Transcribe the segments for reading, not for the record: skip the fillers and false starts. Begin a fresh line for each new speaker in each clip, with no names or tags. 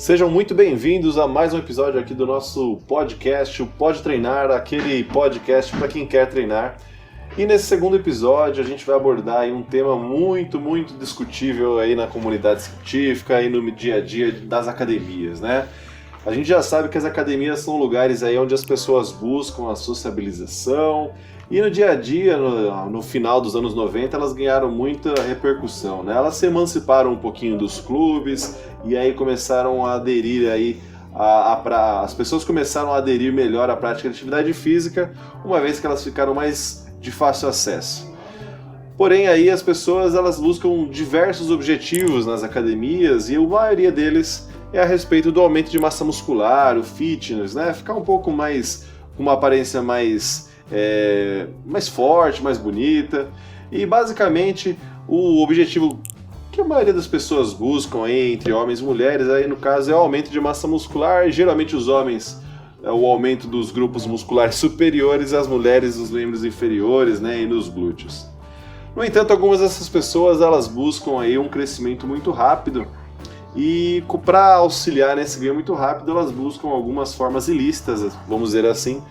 Sejam muito bem-vindos a mais um episódio aqui do nosso podcast, o Pode Treinar, aquele podcast para quem quer treinar. E nesse segundo episódio a gente vai abordar aí um tema muito discutível aí na comunidade científica e no dia a dia das academias, né? A gente já sabe que as academias são lugares aí onde as pessoas buscam a sociabilização e no dia a dia, no final dos anos 90, elas ganharam muita repercussão, né? Elas se emanciparam um pouquinho dos clubes e aí começaram a aderir aí as pessoas começaram a aderir melhor à prática de atividade física, uma vez que elas ficaram mais de fácil acesso. Porém, aí as pessoas elas buscam diversos objetivos nas academias e a maioria deles é a respeito do aumento de massa muscular, o fitness, né? Ficar um pouco mais, com uma aparência mais forte, mais bonita. E basicamente o objetivo que a maioria das pessoas buscam aí, entre homens e mulheres, aí no caso é o aumento de massa muscular. Geralmente os homens o aumento dos grupos musculares superiores, as mulheres os membros inferiores, né, e nos glúteos. No entanto, algumas dessas pessoas elas buscam aí um crescimento muito rápido e para auxiliar nesse ganho muito rápido elas buscam algumas formas ilícitas, vamos dizer assim,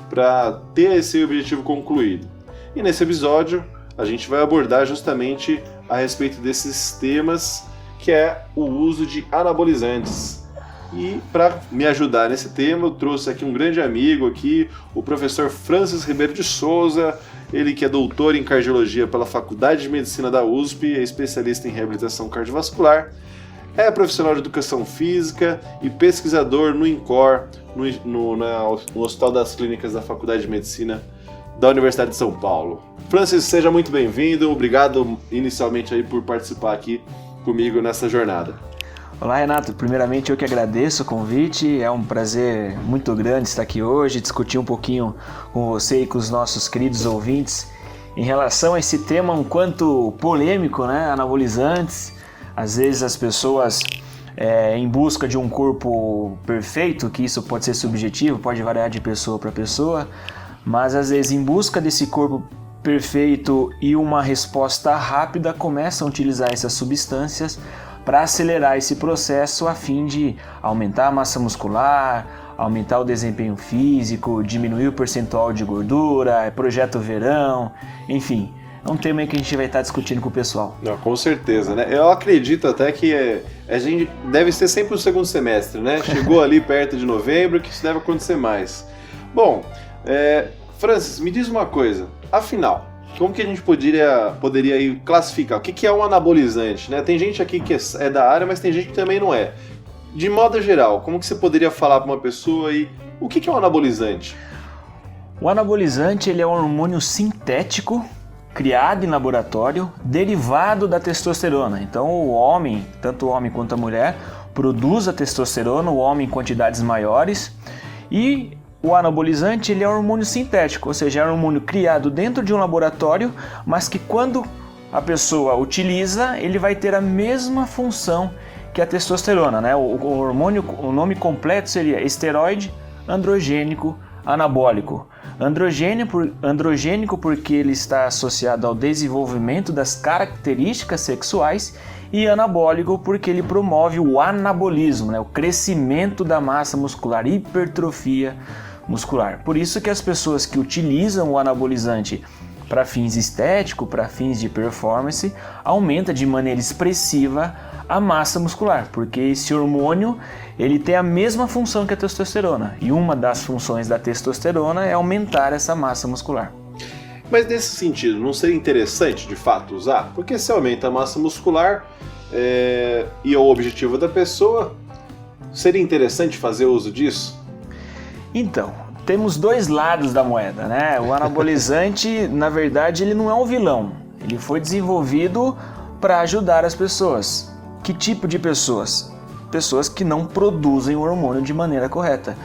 para ter esse objetivo concluído. E nesse episódio a gente vai abordar justamente a respeito desses temas, que é o uso de anabolizantes. E para me ajudar nesse tema, eu trouxe aqui um grande amigo aqui, o professor Francis Ribeiro de Souza, ele que é doutor em cardiologia pela Faculdade de Medicina da USP, é especialista em reabilitação cardiovascular, é profissional de educação física e pesquisador no INCOR, no Hospital das Clínicas da Faculdade de Medicina da Universidade de São Paulo. Francis, seja muito bem-vindo, obrigado inicialmente aí por participar aqui comigo nessa jornada.
Olá, Renato. Primeiramente, eu que agradeço o convite. É um prazer muito grande estar aqui hoje, discutir um pouquinho com você e com os nossos queridos ouvintes em relação a esse tema um quanto polêmico, né? Anabolizantes. Às vezes as pessoas, em busca de um corpo perfeito, que isso pode ser subjetivo, pode variar de pessoa para pessoa, mas às vezes em busca desse corpo perfeito e uma resposta rápida, começam a utilizar essas substâncias para acelerar esse processo a fim de aumentar a massa muscular, aumentar o desempenho físico, diminuir o percentual de gordura, projeto verão, enfim. É um tema que a gente vai estar discutindo com o pessoal.
Não, com certeza, né? Eu acredito até que a gente deve ser sempre o segundo semestre, né? Chegou ali perto de novembro que isso deve acontecer mais. Bom, Francis, me diz uma coisa, afinal, como que a gente poderia aí classificar? O que é um anabolizante, né? Tem gente aqui que é da área, mas tem gente que também não é. De modo geral, como que você poderia falar para uma pessoa aí o que é um anabolizante?
O anabolizante ele é um hormônio sintético criado em laboratório, derivado da testosterona. Então o homem, tanto o homem quanto a mulher, produz a testosterona, o homem em quantidades maiores, e o anabolizante ele é um hormônio sintético, ou seja, é um hormônio criado dentro de um laboratório, mas que quando a pessoa utiliza, ele vai ter a mesma função que a testosterona, né? O hormônio, o nome completo seria esteroide androgênico anabólico. Androgênico porque ele está associado ao desenvolvimento das características sexuais, e anabólico porque ele promove o anabolismo, né? O crescimento da massa muscular, hipertrofia muscular. Por isso que as pessoas que utilizam o anabolizante para fins estéticos, para fins de performance, aumenta de maneira expressiva a massa muscular, porque esse hormônio ele tem a mesma função que a testosterona, e uma das funções da testosterona é aumentar essa massa muscular.
Mas nesse sentido, não seria interessante de fato usar? Porque se aumenta a massa muscular e é o objetivo da pessoa, seria interessante fazer uso disso?
Então, temos dois lados da moeda, né? O anabolizante, na verdade, ele não é um vilão. Ele foi desenvolvido para ajudar as pessoas. Que tipo de pessoas? Pessoas que não produzem o hormônio de maneira correta.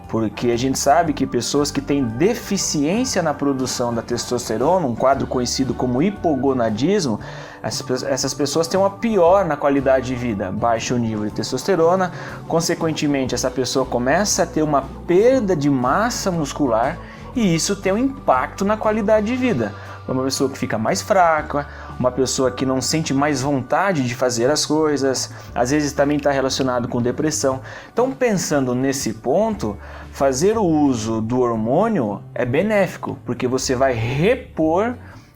Porque a gente sabe que pessoas que têm deficiência na produção da testosterona, um quadro conhecido como hipogonadismo, essas pessoas têm uma pior na qualidade de vida, baixo nível de testosterona, consequentemente essa pessoa começa a ter uma perda de massa muscular e isso tem um impacto na qualidade de vida. uma pessoa que fica mais fraca, uma pessoa que não sente mais vontade de fazer as coisas, às vezes também está relacionado com depressão. Então, pensando nesse ponto, fazer o uso do hormônio é benéfico, porque você vai repor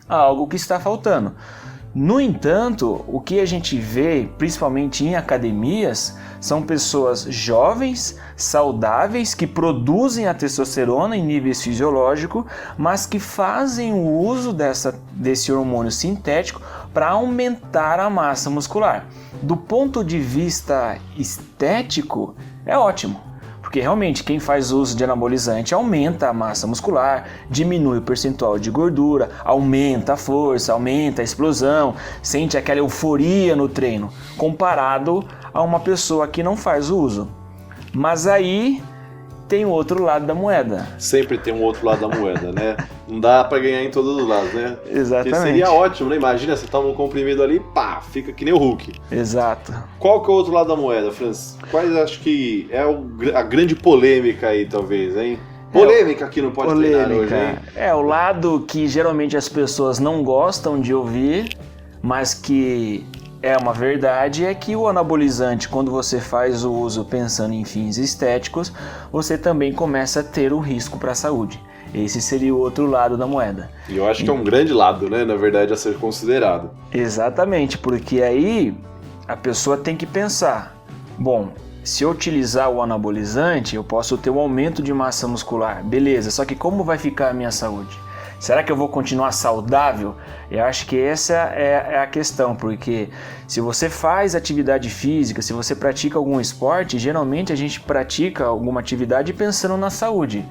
algo que está faltando. No entanto, o que a gente vê, principalmente em academias, são pessoas jovens, saudáveis, que produzem a testosterona em níveis fisiológicos, mas que fazem o uso desse hormônio sintético para aumentar a massa muscular. Do ponto de vista estético, é ótimo. Porque realmente quem faz uso de anabolizante aumenta a massa muscular, diminui o percentual de gordura, aumenta a força, aumenta a explosão, sente aquela euforia no treino, comparado a uma pessoa que não faz o uso. Mas aí tem o outro lado da moeda.
Sempre tem um outro lado da moeda, né? Não dá pra ganhar em todos os lados, né?
Exatamente.
Porque seria ótimo, né? Imagina, você toma um comprimido ali, pá, fica que nem o Hulk.
Exato.
Qual que é o outro lado da moeda, Francis? Quais acho que é a grande polêmica aí, talvez, hein? Polêmica aqui no Pode Treinar hoje, hein?
É o lado que geralmente as pessoas não gostam de ouvir, mas que é uma verdade, é que o anabolizante, quando você faz o uso pensando em fins estéticos, você também começa a ter um risco para a saúde. Esse seria o outro lado da moeda.
E eu acho que é um grande lado, né, na verdade, a ser considerado.
Exatamente, porque aí a pessoa tem que pensar, bom, se eu utilizar o anabolizante, eu posso ter um aumento de massa muscular, beleza, só que como vai ficar a minha saúde? Será que eu vou continuar saudável? Eu acho que essa é a questão, porque se você faz atividade física, se você pratica algum esporte, geralmente a gente pratica alguma atividade pensando na saúde.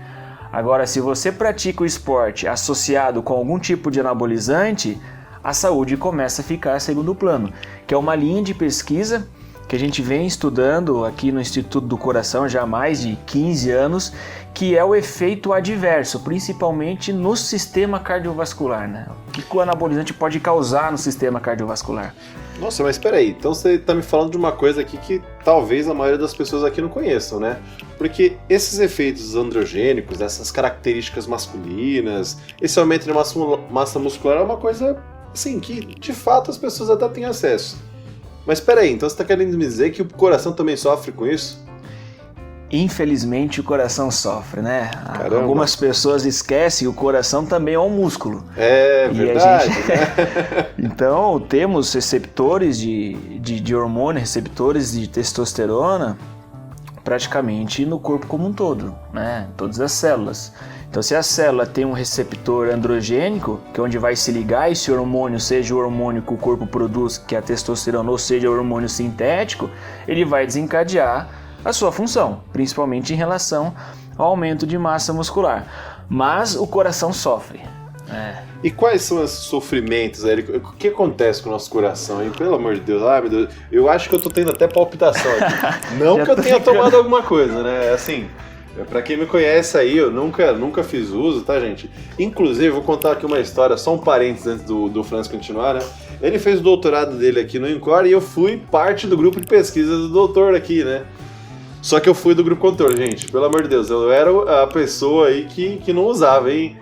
Agora, se você pratica o esporte associado com algum tipo de anabolizante, a saúde começa a ficar em segundo plano, que é uma linha de pesquisa que a gente vem estudando aqui no Instituto do Coração já há mais de 15 anos, que é o efeito adverso, principalmente no sistema cardiovascular, né? O que o anabolizante pode causar no sistema cardiovascular?
Nossa, mas espera aí, então você está me falando de uma coisa aqui que talvez a maioria das pessoas aqui não conheçam, né? Porque esses efeitos androgênicos, essas características masculinas, esse aumento de massa muscular é uma coisa, assim, que de fato as pessoas até têm acesso. Mas espera aí, então você está querendo me dizer que o coração também sofre com isso?
Infelizmente o coração sofre, né?
Caramba.
Algumas pessoas esquecem, o coração também é um músculo.
É verdade,
né? Então temos receptores de hormônio, receptores de testosterona praticamente no corpo como um todo, né? Todas as células. Então se a célula tem um receptor androgênico, que é onde vai se ligar esse hormônio, seja o hormônio que o corpo produz, que é a testosterona, ou seja o hormônio sintético, ele vai desencadear a sua função, principalmente em relação ao aumento de massa muscular. Mas o coração sofre.
E quais são esses sofrimentos, Érico? O que acontece com o nosso coração, hein? Pelo amor de Deus, ai meu Deus, eu acho que eu tô tendo até palpitação aqui. Não que eu tenha tomado alguma coisa, né? Assim, pra quem me conhece aí, eu nunca fiz uso, tá, gente? Inclusive, vou contar aqui uma história, só um parênteses antes do Francis continuar, né? Ele fez o doutorado dele aqui no INCOR e eu fui parte do grupo de pesquisa do doutor aqui, né? Só que eu fui do grupo controle, gente. Pelo amor de Deus, eu era a pessoa aí que não usava, hein?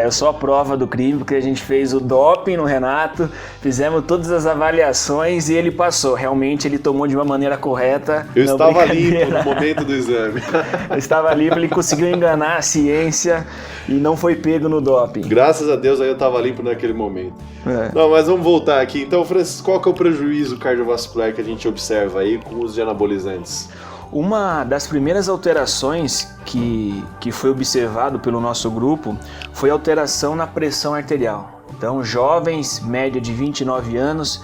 Eu sou a prova do crime, porque a gente fez o doping no Renato, fizemos todas as avaliações e ele passou. Realmente ele tomou de uma maneira correta.
Eu estava limpo no momento do exame.
Eu estava limpo, ele conseguiu enganar a ciência e não foi pego no doping.
Graças a Deus aí eu estava limpo naquele momento. Não, mas vamos voltar aqui. Então, Francis, qual que é o prejuízo cardiovascular que a gente observa aí com o uso de anabolizantes?
Uma das primeiras alterações que foi observado pelo nosso grupo foi a alteração na pressão arterial. Então, jovens, média de 29 anos,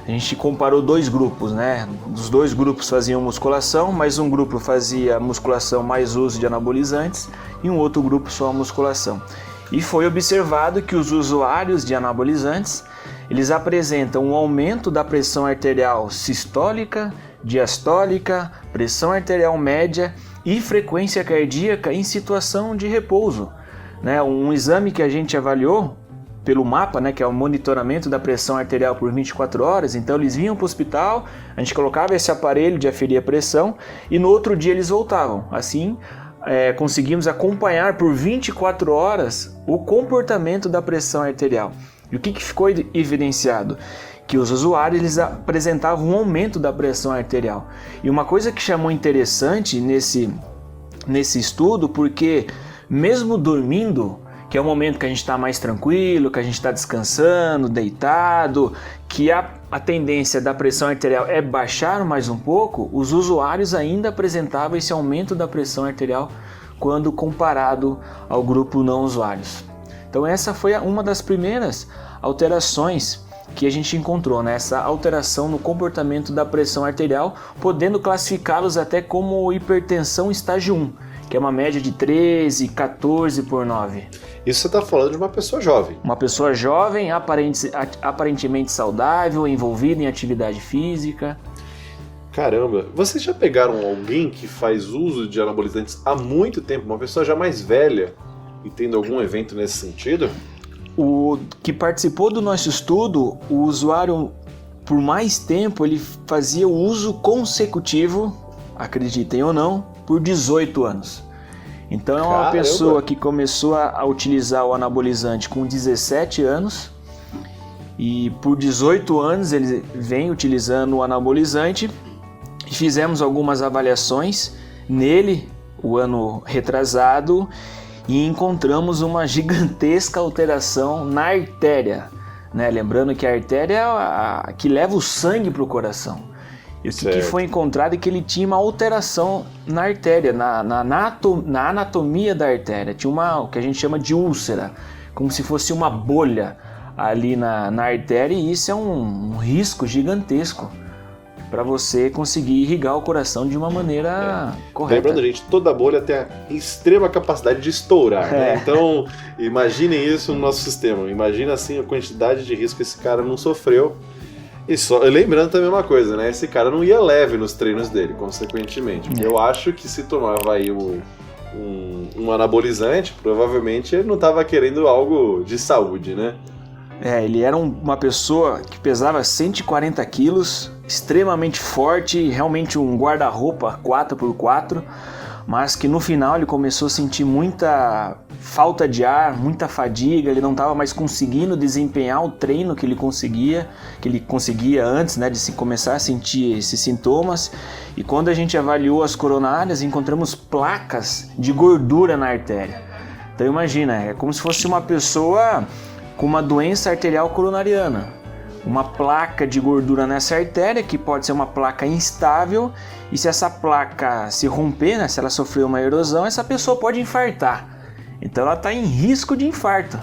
a gente comparou dois grupos, né? Os dois grupos faziam musculação, mas um grupo fazia musculação mais uso de anabolizantes e um outro grupo só musculação. E foi observado que os usuários de anabolizantes, eles apresentam um aumento da pressão arterial sistólica, diastólica, pressão arterial média e frequência cardíaca em situação de repouso, né? Um exame que a gente avaliou pelo mapa, né, que é o monitoramento da pressão arterial por 24 horas, então eles vinham para o hospital, a gente colocava esse aparelho de aferir a pressão e no outro dia eles voltavam. Assim, conseguimos acompanhar por 24 horas o comportamento da pressão arterial. E o que ficou evidenciado? Que os usuários eles apresentavam um aumento da pressão arterial. E uma coisa que chamou interessante nesse estudo, porque mesmo dormindo, que é o momento que a gente está mais tranquilo, que a gente está descansando, deitado, que a tendência da pressão arterial é baixar mais um pouco, os usuários ainda apresentavam esse aumento da pressão arterial quando comparado ao grupo não usuários. Então essa foi uma das primeiras alterações que a gente encontrou, né? Essa alteração no comportamento da pressão arterial, podendo classificá-los até como hipertensão estágio 1, que é uma média de 13, 14 por 9.
Isso você está falando de uma pessoa jovem.
Uma pessoa jovem, aparentemente saudável, envolvida em atividade física.
Caramba, vocês já pegaram alguém que faz uso de anabolizantes há muito tempo, uma pessoa já mais velha, e tendo algum evento nesse sentido?
O que participou do nosso estudo, o usuário, por mais tempo, ele fazia o uso consecutivo, acreditem ou não, por 18 anos. Então é uma pessoa que começou a utilizar o anabolizante com 17 anos e por 18 anos ele vem utilizando o anabolizante. Fizemos algumas avaliações nele o ano retrasado e encontramos uma gigantesca alteração na artéria, né? Lembrando que a artéria é a que leva o sangue para o coração. E o que foi encontrado é que ele tinha uma alteração na artéria, na anatomia da artéria. Tinha o que a gente chama de úlcera, como se fosse uma bolha ali na artéria, e isso é um risco gigantesco para você conseguir irrigar o coração de uma maneira correta.
Lembrando, gente, toda bolha tem a extrema capacidade de estourar, né? Então, imaginem isso no nosso sistema. Imagina assim a quantidade de risco que esse cara não sofreu. E lembrando também uma coisa, né? Esse cara não ia leve nos treinos dele, consequentemente. Eu acho que se tomava aí um anabolizante, provavelmente ele não estava querendo algo de saúde, né?
Ele era uma pessoa que pesava 140 quilos, extremamente forte, realmente um guarda-roupa 4x4, mas que no final ele começou a sentir muita falta de ar, muita fadiga, ele não estava mais conseguindo desempenhar o treino que ele conseguia antes, né, de se começar a sentir esses sintomas. E quando a gente avaliou as coronárias, encontramos placas de gordura na artéria. Então imagina, é como se fosse uma pessoa com uma doença arterial coronariana, uma placa de gordura nessa artéria, que pode ser uma placa instável, e se essa placa se romper, né, se ela sofrer uma erosão, essa pessoa pode infartar. Então ela está em risco de infarto.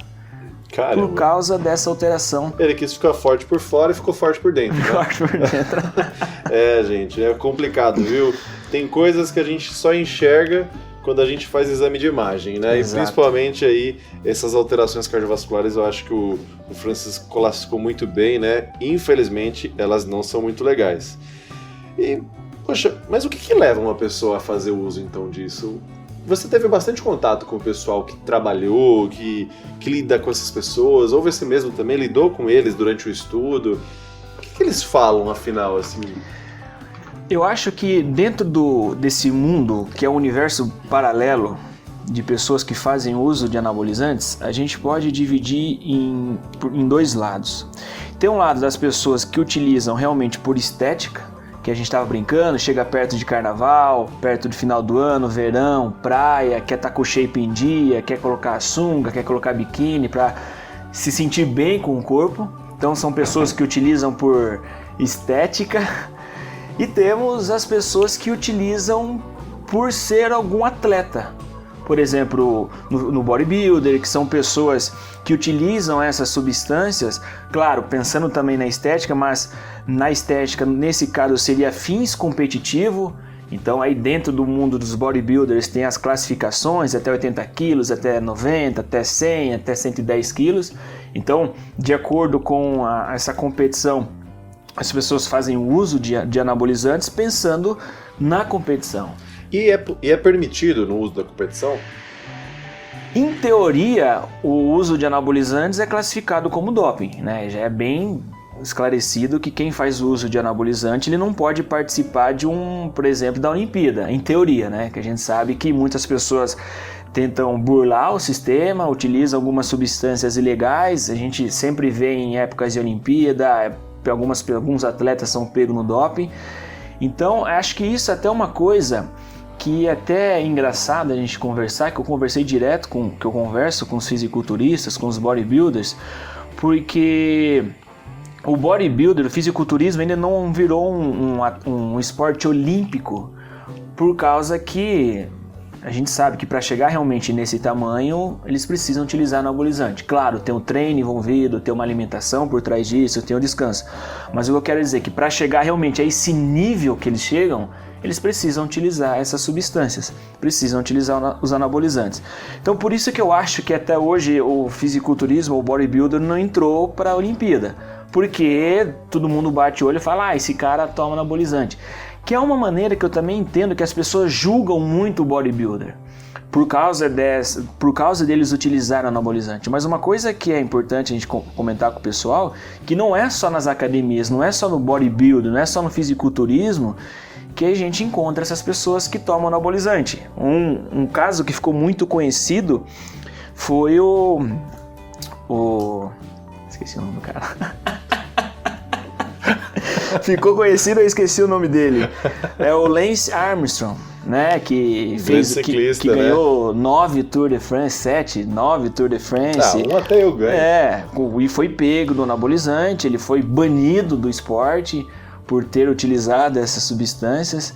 Caramba. Por causa dessa alteração.
Ele quis ficar forte por fora e ficou forte por dentro. Né?
Forte por dentro.
Gente, é complicado, viu? Tem coisas que a gente só enxerga quando a gente faz exame de imagem, né? Exato. E principalmente aí essas alterações cardiovasculares, eu acho que o Francisco classificou muito bem, né? Infelizmente, elas não são muito legais. E, poxa, mas o que leva uma pessoa a fazer uso, então, disso? Você teve bastante contato com o pessoal que trabalhou, que lida com essas pessoas, ou você mesmo também lidou com eles durante o estudo? O que eles falam, afinal, assim?
Eu acho que dentro desse mundo, que é o universo paralelo de pessoas que fazem uso de anabolizantes, a gente pode dividir em dois lados. Tem um lado das pessoas que utilizam realmente por estética, que a gente estava brincando, chega perto de carnaval, perto do final do ano, verão, praia, quer estar com o shape em dia, quer colocar sunga, quer colocar biquíni para se sentir bem com o corpo. Então são pessoas que utilizam por estética. E temos as pessoas que utilizam por ser algum atleta. Por exemplo, no bodybuilder, que são pessoas que utilizam essas substâncias, claro, pensando também na estética, mas na estética, nesse caso, seria fins competitivo. Então aí dentro do mundo dos bodybuilders tem as classificações até 80 quilos, até 90, até 100, até 110 quilos. Então, de acordo com essa competição, as pessoas fazem uso de anabolizantes pensando na competição.
E é permitido no uso da competição?
Em teoria, o uso de anabolizantes é classificado como doping, né? Já é bem esclarecido que quem faz uso de anabolizante ele não pode participar por exemplo, da Olimpíada, em teoria, né? Que a gente sabe que muitas pessoas tentam burlar o sistema, utilizam algumas substâncias ilegais. A gente sempre vê em épocas de Olimpíada, alguns atletas são pegos no doping. Então, acho que isso até é uma coisa que até é engraçado a gente conversar, que eu conversei direto que eu converso com os fisiculturistas, com os bodybuilders, porque o bodybuilder, o fisiculturismo ainda não virou um esporte olímpico, por causa que a gente sabe que para chegar realmente nesse tamanho, eles precisam utilizar anabolizante. Claro, tem o treino envolvido, tem uma alimentação por trás disso, tem o descanso. Mas o que eu quero dizer é que para chegar realmente a esse nível que eles chegam, eles precisam utilizar essas substâncias, precisam utilizar os anabolizantes. Então por isso que eu acho que até hoje o fisiculturismo, o bodybuilder não entrou para a Olimpíada. Porque todo mundo bate o olho e fala, esse cara toma anabolizante. Que é uma maneira que eu também entendo que as pessoas julgam muito o bodybuilder por causa deles utilizarem anabolizante. Mas uma coisa que é importante a gente comentar com o pessoal, que não é só nas academias, não é só no bodybuilder, não é só no fisiculturismo que a gente encontra essas pessoas que tomam anabolizante. Um caso que ficou muito conhecido foi esqueci o nome do cara. Ficou conhecido, eu esqueci o nome dele. É o Lance Armstrong, né? Que fez
ciclista,
que ganhou 9 Tour de France, 9 Tour de France.
Um até eu ganho.
E foi pego do anabolizante, ele foi banido do esporte por ter utilizado essas substâncias.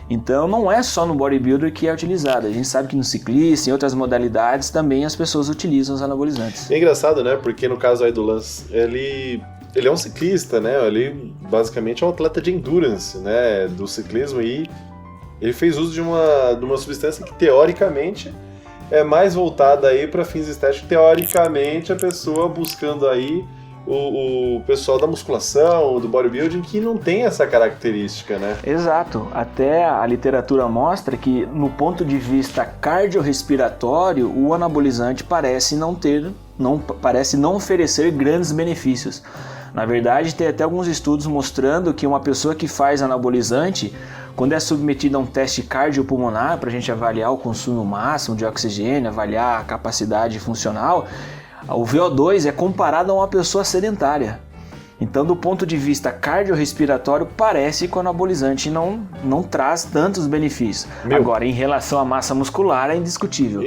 Então não é só no bodybuilder que é utilizado. A gente sabe que no ciclista, em outras modalidades, também as pessoas utilizam os anabolizantes.
É engraçado, né? Porque no caso aí do Lance, ele é um ciclista, né? Ele basicamente é um atleta de endurance, né? Do ciclismo, e ele fez uso de uma substância que teoricamente é mais voltada aí para fins estéticos. Teoricamente, a pessoa buscando aí o pessoal da musculação, do bodybuilding, que não tem essa característica, né?
Exato. Até a literatura mostra que, no ponto de vista cardiorrespiratório, o anabolizante parece não oferecer grandes benefícios. Na verdade, tem até alguns estudos mostrando que uma pessoa que faz anabolizante, quando é submetida a um teste cardiopulmonar, para a gente avaliar o consumo máximo de oxigênio, avaliar a capacidade funcional, o VO2 é comparado a uma pessoa sedentária. Então, do ponto de vista cardiorrespiratório, parece que o anabolizante não traz tantos benefícios. Agora, em relação à massa muscular, é indiscutível.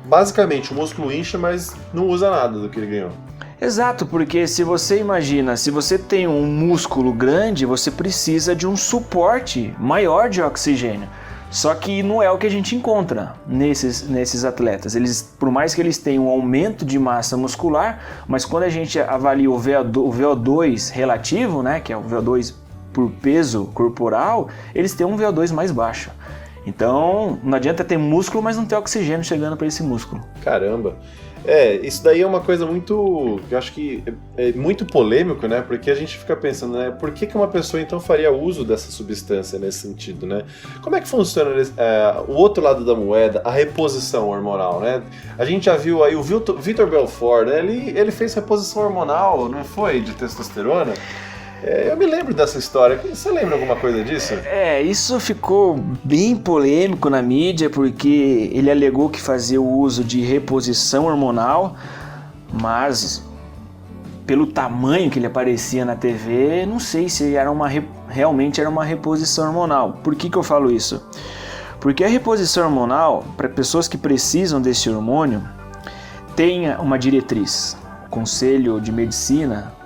Basicamente, o músculo incha, mas não usa nada do que ele ganhou.
Exato, porque se você tem um músculo grande, você precisa de um suporte maior de oxigênio. Só que não é o que a gente encontra nesses atletas. Por mais que eles tenham um aumento de massa muscular, mas quando a gente avalia o VO2 relativo, né, que é o VO2 por peso corporal, eles têm um VO2 mais baixo. Então, não adianta ter músculo, mas não ter oxigênio chegando para esse músculo.
Caramba! Isso daí é uma coisa muito, eu acho que é muito polêmico, né? Porque a gente fica pensando, né? Por que uma pessoa então faria uso dessa substância nesse sentido, né? Como é que funciona o outro lado da moeda, a reposição hormonal, né? A gente já viu aí o Vitor Belfort, né? Ele fez reposição hormonal, não foi? De testosterona? Eu me lembro dessa história. Você lembra alguma coisa disso?
Isso ficou bem polêmico na mídia, porque ele alegou que fazia o uso de reposição hormonal, mas pelo tamanho que ele aparecia na TV, não sei se realmente era uma reposição hormonal. Por que eu falo isso? Porque a reposição hormonal, para pessoas que precisam desse hormônio, tem uma diretriz. O Conselho de Medicina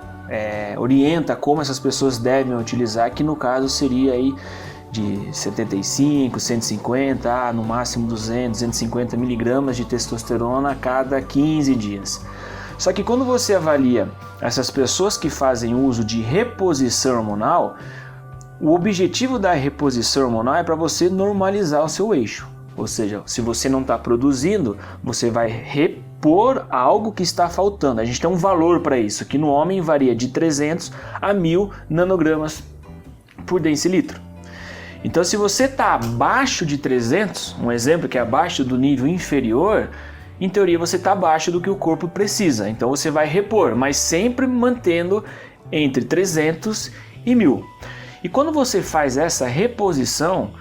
orienta como essas pessoas devem utilizar, que no caso seria aí de 75, 150, no máximo 200, 250 miligramas de testosterona a cada 15 dias. Só que quando você avalia essas pessoas que fazem uso de reposição hormonal, o objetivo da reposição hormonal é para você normalizar o seu eixo. Ou seja, se você não está produzindo, você vai repor algo que está faltando. A gente tem um valor para isso, que no homem varia de 300 a 1000 nanogramas por decilitro. Então, se você está abaixo de 300, um exemplo que é abaixo do nível inferior, em teoria você está abaixo do que o corpo precisa. Então, você vai repor, mas sempre mantendo entre 300 e 1000. E quando você faz essa reposição,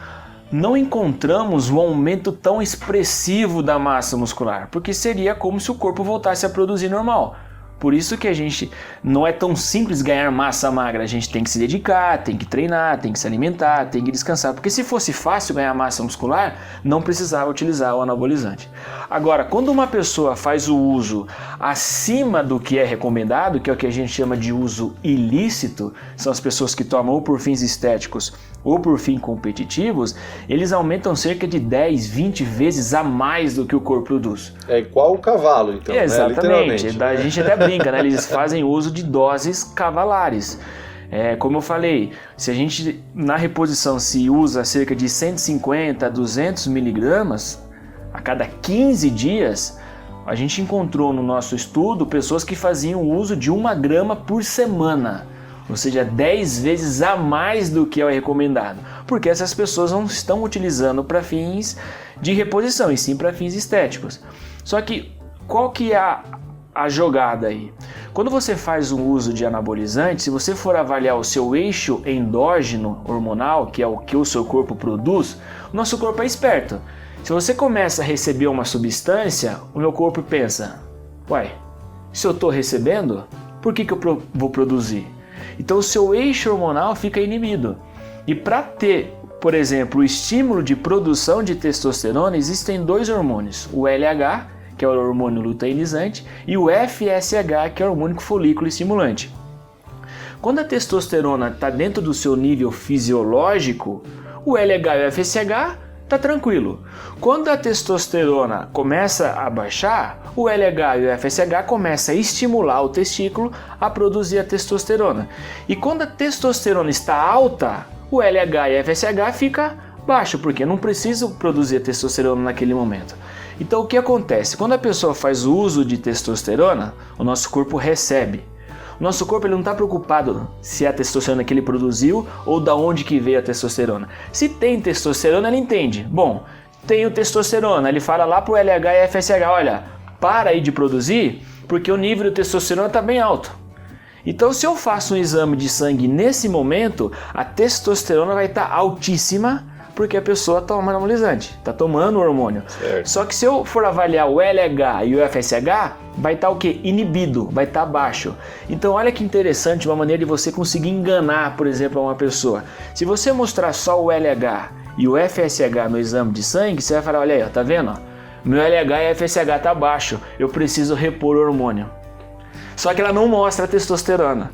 não encontramos um aumento tão expressivo da massa muscular, porque seria como se o corpo voltasse a produzir normal. Por isso que a gente não é tão simples ganhar massa magra, a gente tem que se dedicar, tem que treinar, tem que se alimentar, tem que descansar, porque se fosse fácil ganhar massa muscular, não precisava utilizar o anabolizante. Agora, quando uma pessoa faz o uso acima do que é recomendado, que é o que a gente chama de uso ilícito, são as pessoas que tomam ou por fins estéticos ou por fins competitivos, eles aumentam cerca de 10, 20 vezes a mais do que o corpo produz.
É igual o cavalo, então,
exatamente,
né?
A gente até brinca, né? Eles fazem uso de doses cavalares. Como eu falei, se a gente na reposição se usa cerca de 150 a 200 miligramas a cada 15 dias, a gente encontrou no nosso estudo pessoas que faziam uso de 1 grama por semana. Ou seja, 10 vezes a mais do que é o recomendado, porque essas pessoas não estão utilizando para fins de reposição, e sim para fins estéticos. Só que qual que é a jogada aí? Quando você faz um uso de anabolizante, se você for avaliar o seu eixo endógeno hormonal, que é o que o seu corpo produz, o nosso corpo é esperto. Se você começa a receber uma substância, o meu corpo pensa, uai, se eu estou recebendo, por que eu vou produzir? Então o seu eixo hormonal fica inibido. E para ter, por exemplo, o estímulo de produção de testosterona, existem 2 hormônios, o LH, que é o hormônio luteinizante, e o FSH, que é o hormônio folículo estimulante. Quando a testosterona está dentro do seu nível fisiológico, o LH e o FSH está tranquilo. Quando a testosterona começa a baixar, o LH e o FSH começam a estimular o testículo a produzir a testosterona. E quando a testosterona está alta, o LH e o FSH fica baixo, porque não precisa produzir a testosterona naquele momento. Então o que acontece? Quando a pessoa faz o uso de testosterona, o nosso corpo recebe. O nosso corpo ele não está preocupado se é a testosterona que ele produziu ou da onde que veio a testosterona. Se tem testosterona, ele entende. Bom, tenho testosterona, ele fala lá pro LH e FSH, olha, para aí de produzir, porque o nível de testosterona está bem alto. Então se eu faço um exame de sangue nesse momento, a testosterona vai estar altíssima, porque a pessoa toma anabolizante, está tomando o hormônio.
Certo.
Só que se eu for avaliar o LH e o FSH, vai estar o quê? Inibido, vai estar baixo. Então olha que interessante, uma maneira de você conseguir enganar, por exemplo, uma pessoa. Se você mostrar só o LH e o FSH no exame de sangue, você vai falar, olha aí, ó, tá vendo? Meu LH e FSH tá baixo, eu preciso repor o hormônio. Só que ela não mostra a testosterona.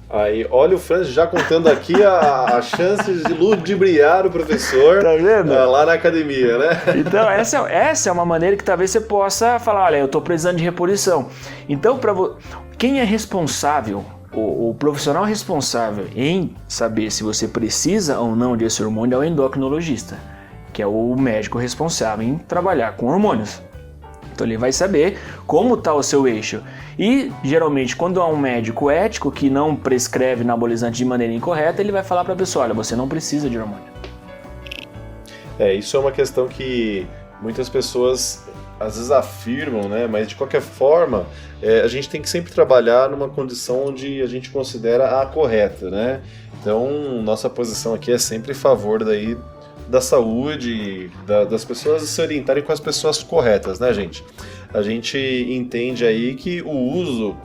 Aí, olha o Francis já contando aqui a chance de ludibriar o professor,
tá vendo?
Lá na academia, né?
Então essa é uma maneira que talvez você possa falar, olha, eu estou precisando de reposição. Então, quem é responsável, o profissional responsável em saber se você precisa ou não desse hormônio é o endocrinologista, que é o médico responsável em trabalhar com hormônios. Então ele vai saber como está o seu eixo. E geralmente quando há um médico ético que não prescreve anabolizante de maneira incorreta, ele vai falar para a pessoa, olha, você não precisa de hormônio.
Isso é uma questão que muitas pessoas às vezes afirmam, né? Mas de qualquer forma, a gente tem que sempre trabalhar numa condição onde a gente considera a correta, né? Então nossa posição aqui é sempre em favor da saúde, das pessoas se orientarem com as pessoas corretas, né, gente? A gente entende aí que o uso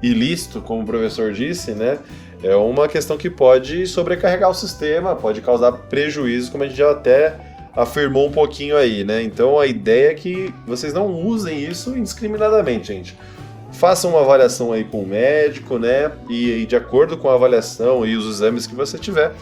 ilícito, como o professor disse, né, é uma questão que pode sobrecarregar o sistema, pode causar prejuízo, como a gente já até afirmou um pouquinho aí, né? Então a ideia é que vocês não usem isso indiscriminadamente, gente. Façam uma avaliação aí com o médico, né? E de acordo com a avaliação e os exames que você tiver,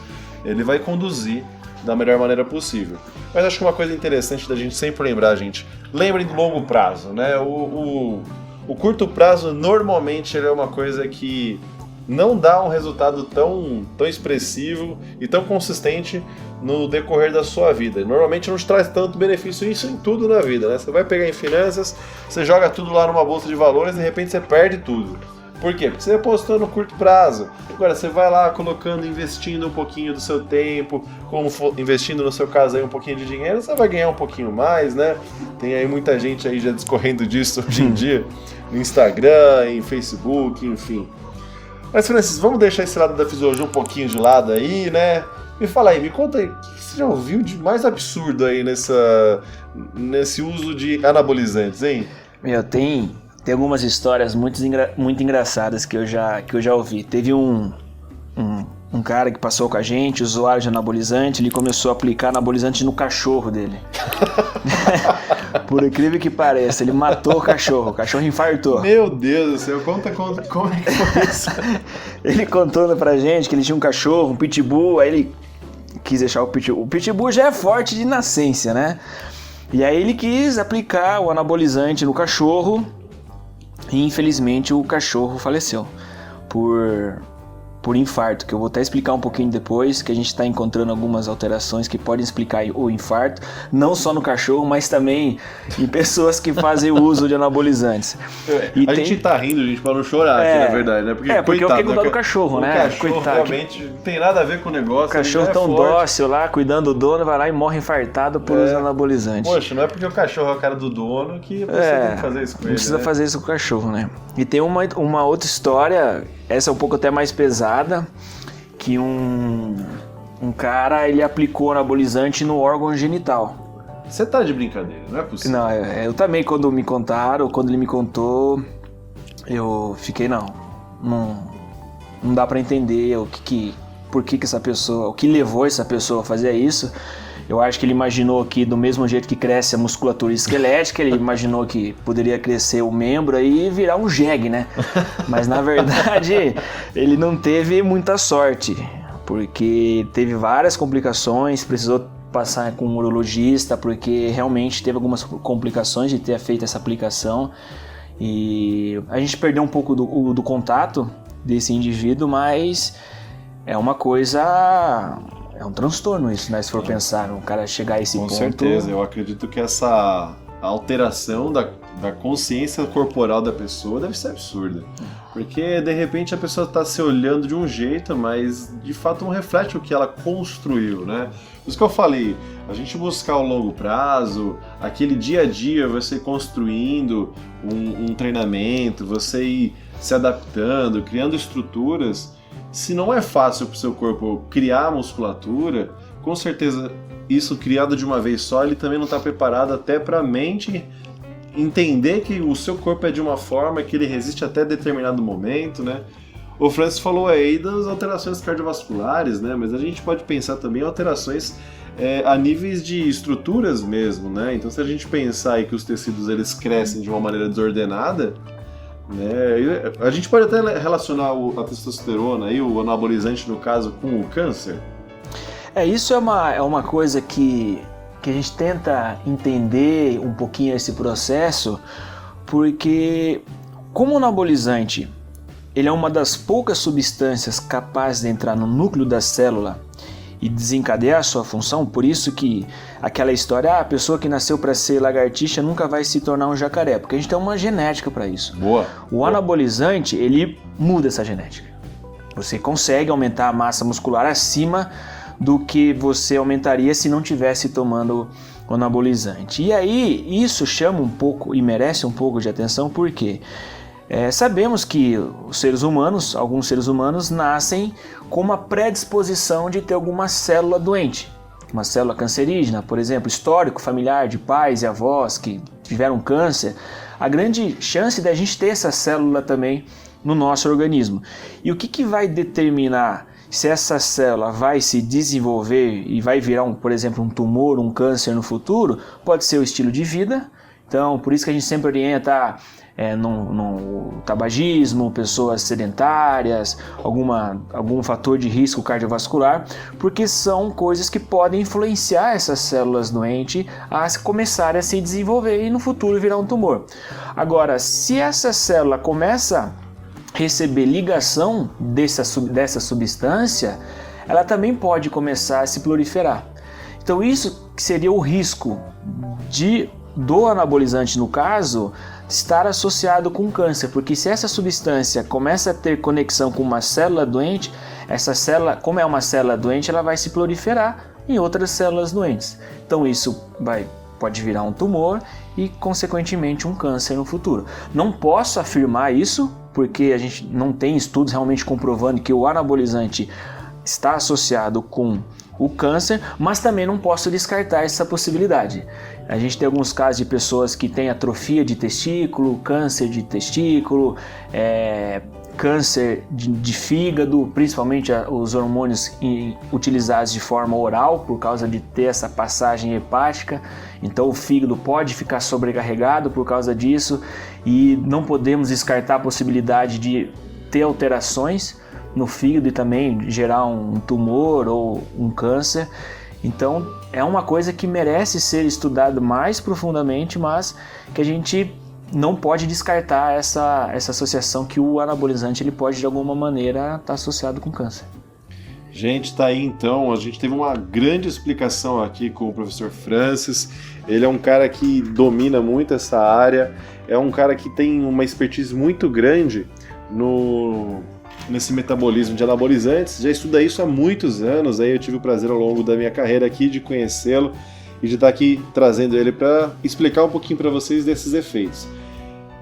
ele vai conduzir da melhor maneira possível. Mas acho que uma coisa interessante da gente sempre lembrar, gente, lembrem do longo prazo, né? O curto prazo normalmente ele é uma coisa que não dá um resultado tão expressivo e tão consistente no decorrer da sua vida. Normalmente não te traz tanto benefício, isso em tudo na vida, né? Você vai pegar em finanças, você joga tudo lá numa bolsa de valores e de repente você perde tudo. Por quê? Porque você apostou no curto prazo. Agora você vai lá colocando, investindo um pouquinho do seu tempo, como investindo no seu caso aí um pouquinho de dinheiro, você vai ganhar um pouquinho mais, né? Tem aí muita gente aí já discorrendo disso hoje em dia, no Instagram, em Facebook, enfim. Mas Francis, vamos deixar esse lado da fisiologia um pouquinho de lado aí, né? Me fala aí, me conta aí, o que você já ouviu de mais absurdo aí nesse uso de anabolizantes, hein?
Tem algumas histórias muito engraçadas que eu já ouvi. Teve um cara que passou com a gente, usuário de anabolizante, ele começou a aplicar anabolizante no cachorro dele. Por incrível que pareça, ele matou o cachorro infartou.
Meu Deus do céu, conta como é que foi isso?
Ele contou pra gente que ele tinha um cachorro, um pitbull, aí ele quis deixar o pitbull. O pitbull já é forte de nascença, né? E aí ele quis aplicar o anabolizante no cachorro e infelizmente o cachorro faleceu por infarto, que eu vou até explicar um pouquinho depois, que a gente está encontrando algumas alterações que podem explicar o infarto, não só no cachorro, mas também em pessoas que fazem o uso de anabolizantes.
Gente tá rindo, gente, para não chorar aqui, na verdade, né?
Porque coitado, eu fiquei com dó do cachorro, né?
O cachorro coitado, realmente não tem nada a ver com o negócio.
O cachorro tão dócil lá, cuidando do dono, vai lá e morre infartado por uso de anabolizante.
Poxa, não é porque o cachorro é a cara do dono que você tem que fazer isso com ele. Não precisa
fazer isso com o cachorro, né? E tem uma outra história, essa é um pouco até mais pesada, que um cara, ele aplicou anabolizante no órgão genital.
Você tá de brincadeira, não é possível?
Não, eu também, quando me contaram, quando ele me contou, eu fiquei, não dá pra entender por que essa pessoa, o que levou essa pessoa a fazer isso. Eu acho que ele imaginou que do mesmo jeito que cresce a musculatura esquelética, ele imaginou que poderia crescer o membro aí e virar um jegue, né? Mas na verdade ele não teve muita sorte, porque teve várias complicações, precisou passar com um urologista, porque realmente teve algumas complicações de ter feito essa aplicação e a gente perdeu um pouco do contato desse indivíduo, mas é uma coisa... É um transtorno isso, né? Se for pensar, um cara chegar a esse ponto...
Com certeza, eu acredito que essa alteração da consciência corporal da pessoa deve ser absurda. Porque, de repente, a pessoa está se olhando de um jeito, mas, de fato, não reflete o que ela construiu, né? Por isso que eu falei, a gente buscar o longo prazo, aquele dia a dia, você construindo um treinamento, você ir se adaptando, criando estruturas... Se não é fácil para o seu corpo criar musculatura, com certeza isso criado de uma vez só, ele também não está preparado até para a mente entender que o seu corpo é de uma forma que ele resiste até determinado momento, né? O Francis falou aí das alterações cardiovasculares, né? Mas a gente pode pensar também em alterações a níveis de estruturas mesmo, né? Então se a gente pensar aí que os tecidos eles crescem de uma maneira desordenada, a gente pode até relacionar a testosterona e o anabolizante, no caso, com o câncer?
Isso é uma coisa que a gente tenta entender um pouquinho esse processo, porque como o anabolizante ele é uma das poucas substâncias capazes de entrar no núcleo da célula e desencadear a sua função, por isso que aquela história, a pessoa que nasceu para ser lagartixa nunca vai se tornar um jacaré, porque a gente tem uma genética para isso.
Boa.
O anabolizante, ele muda essa genética. Você consegue aumentar a massa muscular acima do que você aumentaria se não tivesse tomando o anabolizante. E aí, isso chama um pouco e merece um pouco de atenção, porque sabemos que os seres humanos, alguns seres humanos, nascem com uma predisposição de ter alguma célula doente. Uma célula cancerígena, por exemplo, histórico familiar de pais e avós que tiveram câncer. A grande chance da gente ter essa célula também no nosso organismo. E o que vai determinar se essa célula vai se desenvolver e vai virar, por exemplo, um tumor, um câncer no futuro? Pode ser o estilo de vida. Então, por isso que a gente sempre orienta no tabagismo, pessoas sedentárias, algum fator de risco cardiovascular, porque são coisas que podem influenciar essas células doentes a começarem a se desenvolver e no futuro virar um tumor. Agora, se essa célula começa a receber ligação dessa substância, ela também pode começar a se proliferar. Então isso seria o risco do anabolizante, no caso, estar associado com câncer, porque se essa substância começa a ter conexão com uma célula doente, essa célula, como é uma célula doente, ela vai se proliferar em outras células doentes. Então isso pode virar um tumor e, consequentemente, um câncer no futuro. Não posso afirmar isso, porque a gente não tem estudos realmente comprovando que o anabolizante está associado com o câncer, mas também não posso descartar essa possibilidade. A gente tem alguns casos de pessoas que têm atrofia de testículo, câncer de testículo, câncer de fígado, principalmente os hormônios utilizados de forma oral por causa de ter essa passagem hepática. Então o fígado pode ficar sobrecarregado por causa disso e não podemos descartar a possibilidade de ter alterações no fígado e também gerar um tumor ou um câncer. Então é uma coisa que merece ser estudada mais profundamente, mas que a gente não pode descartar essa associação que o anabolizante ele pode de alguma maneira estar associado com câncer.
Gente, tá aí então, a gente teve uma grande explicação aqui com o professor Francis. Ele é um cara que domina muito essa área, é um cara que tem uma expertise muito grande nesse metabolismo de anabolizantes, já estuda isso há muitos anos. Aí eu tive o prazer ao longo da minha carreira aqui de conhecê-lo e de estar aqui trazendo ele para explicar um pouquinho para vocês desses efeitos.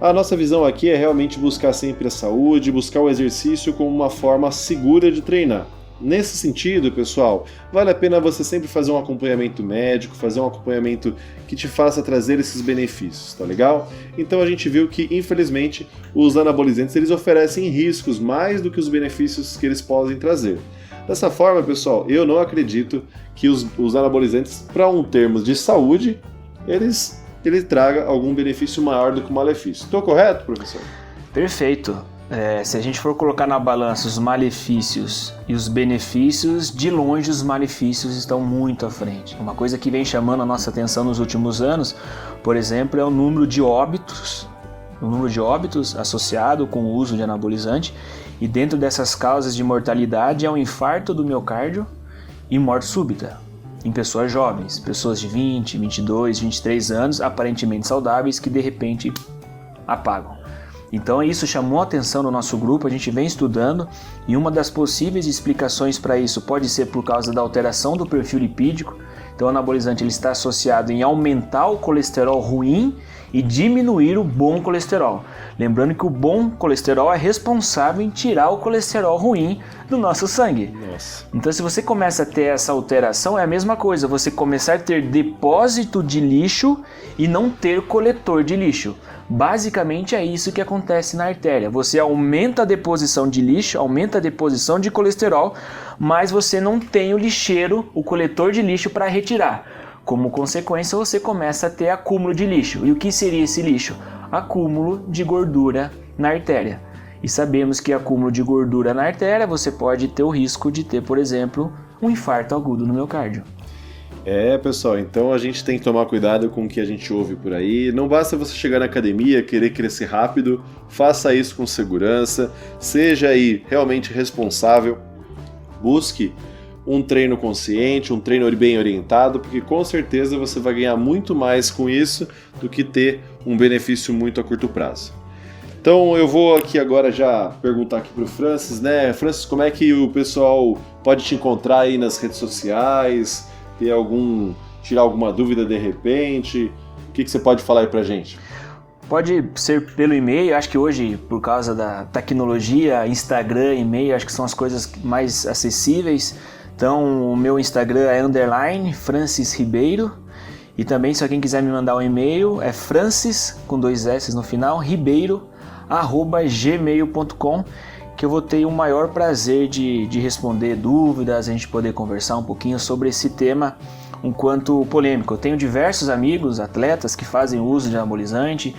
A nossa visão aqui é realmente buscar sempre a saúde, buscar o exercício como uma forma segura de treinar. Nesse sentido, pessoal, vale a pena você sempre fazer um acompanhamento médico, fazer um acompanhamento que te faça trazer esses benefícios, tá legal? Então a gente viu que, infelizmente, os anabolizantes eles oferecem riscos mais do que os benefícios que eles podem trazer. Dessa forma, pessoal, eu não acredito que os anabolizantes, para termos de saúde, ele traga algum benefício maior do que o malefício. Estou correto, professor?
Perfeito. Se a gente for colocar na balança os malefícios e os benefícios, de longe os malefícios estão muito à frente. Uma coisa que vem chamando a nossa atenção nos últimos anos, por exemplo, é o número de óbitos associado com o uso de anabolizante, e dentro dessas causas de mortalidade é o infarto do miocárdio e morte súbita em pessoas jovens, pessoas de 20, 22, 23 anos, aparentemente saudáveis, que de repente apagam. Então isso chamou a atenção no nosso grupo, a gente vem estudando, e uma das possíveis explicações para isso pode ser por causa da alteração do perfil lipídico. Então o anabolizante ele está associado em aumentar o colesterol ruim e diminuir o bom colesterol. Lembrando que o bom colesterol é responsável em tirar o colesterol ruim do nosso sangue.
Nossa.
Então se você começa a ter essa alteração, é a mesma coisa, você começar a ter depósito de lixo e não ter coletor de lixo. Basicamente é isso que acontece na artéria. Você aumenta a deposição de lixo, aumenta a deposição de colesterol, mas você não tem o lixeiro, o coletor de lixo para retirar. Como consequência, você começa a ter acúmulo de lixo. E o que seria esse lixo? Acúmulo de gordura na artéria. E sabemos que acúmulo de gordura na artéria, você pode ter o risco de ter, por exemplo, um infarto agudo no miocárdio.
Pessoal, então a gente tem que tomar cuidado com o que a gente ouve por aí. Não basta você chegar na academia, querer crescer rápido, faça isso com segurança, seja aí realmente responsável, busque um treino consciente, um treino bem orientado, porque com certeza você vai ganhar muito mais com isso do que ter um benefício muito a curto prazo. Então eu vou aqui agora já perguntar aqui para o Francis, né? Francis, como é que o pessoal pode te encontrar aí nas redes sociais? Tirar alguma dúvida de repente? O que você pode falar aí pra gente?
Pode ser pelo e-mail, acho que hoje, por causa da tecnologia, Instagram, e-mail, acho que são as coisas mais acessíveis. Então, o meu Instagram é _Francis Ribeiro. E também, se alguém quiser me mandar um e-mail, é francis, com 2 S no final, ribeiro@gmail.com, que eu vou ter o maior prazer de responder dúvidas, a gente poder conversar um pouquinho sobre esse tema um quanto polêmico. Eu tenho diversos amigos, atletas, que fazem uso de anabolizante.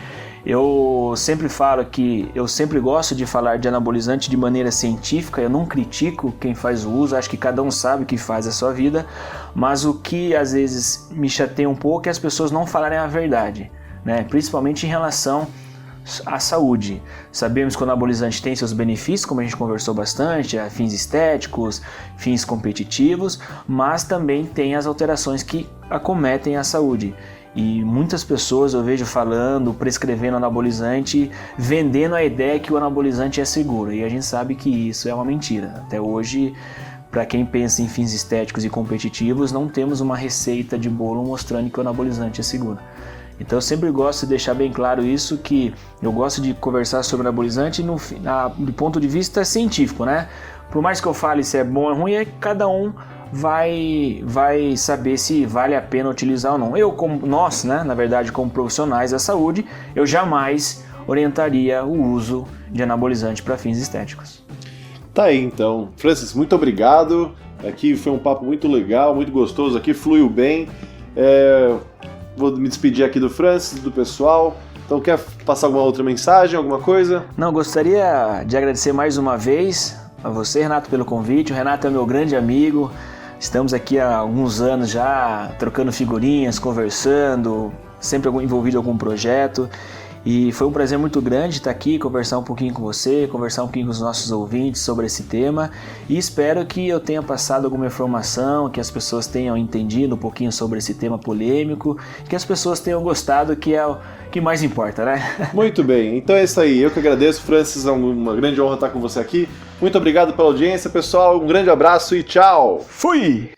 Eu sempre falo que eu sempre gosto de falar de anabolizante de maneira científica, eu não critico quem faz o uso, acho que cada um sabe o que faz a sua vida, mas o que às vezes me chateia um pouco é as pessoas não falarem a verdade, né? Principalmente em relação à saúde. Sabemos que o anabolizante tem seus benefícios, como a gente conversou bastante, a fins estéticos, fins competitivos, mas também tem as alterações que acometem a saúde. E muitas pessoas eu vejo falando, prescrevendo anabolizante, vendendo a ideia que o anabolizante é seguro. E a gente sabe que isso é uma mentira. Até hoje, para quem pensa em fins estéticos e competitivos, não temos uma receita de bolo mostrando que o anabolizante é seguro. Então eu sempre gosto de deixar bem claro isso, que eu gosto de conversar sobre anabolizante do ponto de vista científico, né? Por mais que eu fale se é bom ou ruim, cada um vai saber se vale a pena utilizar ou não. Nós, né, na verdade, como profissionais da saúde, eu jamais orientaria o uso de anabolizante para fins estéticos.
Tá aí então. Francis, muito obrigado. Aqui foi um papo muito legal, muito gostoso aqui, fluiu bem. Vou me despedir aqui do Francis, do pessoal. Então quer passar alguma outra mensagem, alguma coisa?
Não, gostaria de agradecer mais uma vez a você, Renato, pelo convite. O Renato é meu grande amigo. Estamos aqui há alguns anos já trocando figurinhas, conversando, sempre envolvido em algum projeto. E foi um prazer muito grande estar aqui, conversar um pouquinho com você, conversar um pouquinho com os nossos ouvintes sobre esse tema. E espero que eu tenha passado alguma informação, que as pessoas tenham entendido um pouquinho sobre esse tema polêmico, que as pessoas tenham gostado, que é o que mais importa, né?
Muito bem, então é isso aí. Eu que agradeço, Francis, é uma grande honra estar com você aqui. Muito obrigado pela audiência, pessoal. Um grande abraço e tchau!
Fui!